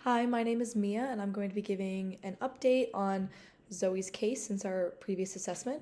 Hi, my name is Mia, and I'm going to be giving an update on Zoe's case since our previous assessment.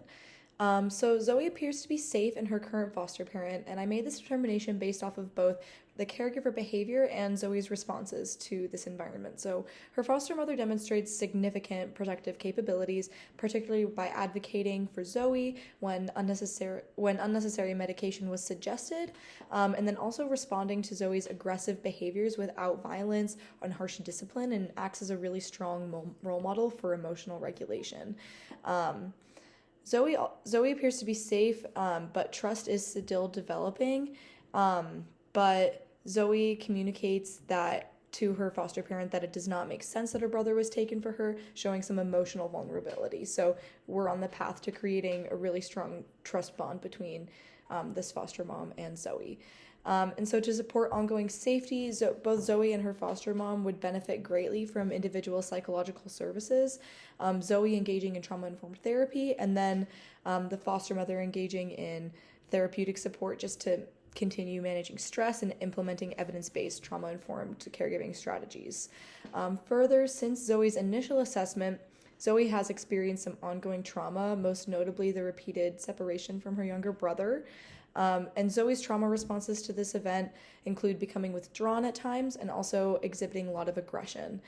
So, Zoe appears to be safe in her current foster parent, and I made this determination based off of both the caregiver behavior and Zoe's responses to this environment. So, her foster mother demonstrates significant protective capabilities, particularly by advocating for Zoe when unnecessary medication was suggested, and then also responding to Zoe's aggressive behaviors without violence and harsh discipline, and acts as a really strong role model for emotional regulation. Um, Zoe appears to be safe, but trust is still developing. But Zoe communicates that to her foster parent that it does not make sense that her brother was taken for her, showing some emotional vulnerability. So we're on the path to creating a really strong trust bond between this foster mom and Zoe. And so, to support ongoing safety, both Zoe and her foster mom would benefit greatly from individual psychological services. Zoe engaging in trauma informed therapy, and then the foster mother engaging in therapeutic support just to continue managing stress and implementing evidence based trauma informed caregiving strategies. Further, since Zoe's initial assessment, Zoe has experienced some ongoing trauma, most notably the repeated separation from her younger brother. And Zoe's trauma responses to this event include becoming withdrawn at times and also exhibiting a lot of aggression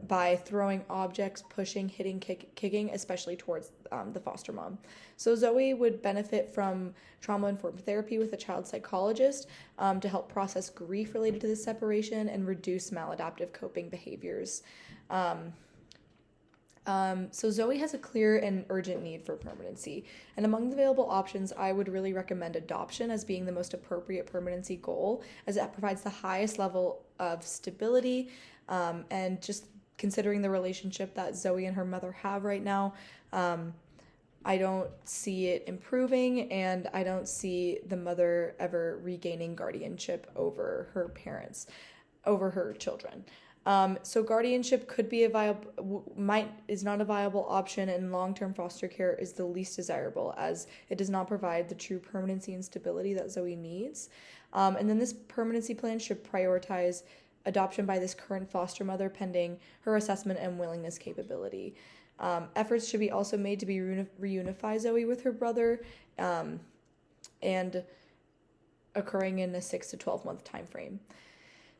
by throwing objects, pushing, hitting, kicking, especially towards the foster mom. So Zoe would benefit from trauma-informed therapy with a child psychologist to help process grief related to this separation and reduce maladaptive coping behaviors. So Zoe has a clear and urgent need for permanency. And among the available options, I would really recommend adoption as being the most appropriate permanency goal, as it provides the highest level of stability. And just considering the relationship that Zoe and her mother have right now, I don't see it improving, and I don't see the mother ever regaining guardianship over her parents, over her children. So guardianship could be is not a viable option, and long-term foster care is the least desirable, as it does not provide the true permanency and stability that Zoe needs. And then this permanency plan should prioritize adoption by this current foster mother pending her assessment and willingness capability. Efforts should be also made to be reunify Zoe with her brother, and occurring in a 6 to 12 month time frame.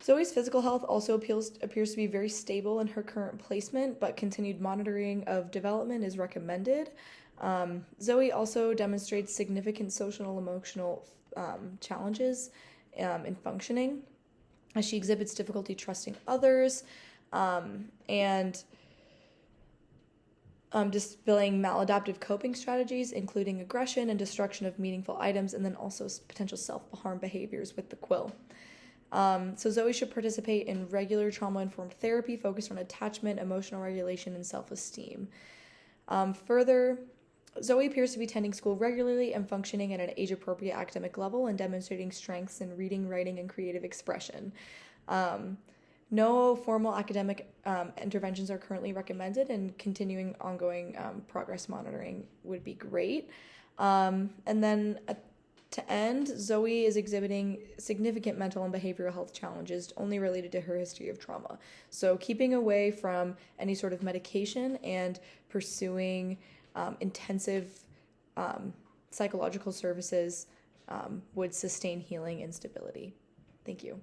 Zoe's physical health also appears to be very stable in her current placement, but continued monitoring of development is recommended. Zoe also demonstrates significant social and emotional challenges in functioning, as she exhibits difficulty trusting others, and displaying maladaptive coping strategies, including aggression and destruction of meaningful items, and then also potential self-harm behaviors with the quill. So Zoe should participate in regular trauma-informed therapy focused on attachment, emotional regulation, and self-esteem. Further, Zoe appears to be attending school regularly and functioning at an age-appropriate academic level and demonstrating strengths in reading, writing, and creative expression. No formal academic interventions are currently recommended, and continuing ongoing progress monitoring would be great. And then to end, Zoe is exhibiting significant mental and behavioral health challenges only related to her history of trauma. So keeping away from any sort of medication and pursuing intensive psychological services would sustain healing and stability. Thank you.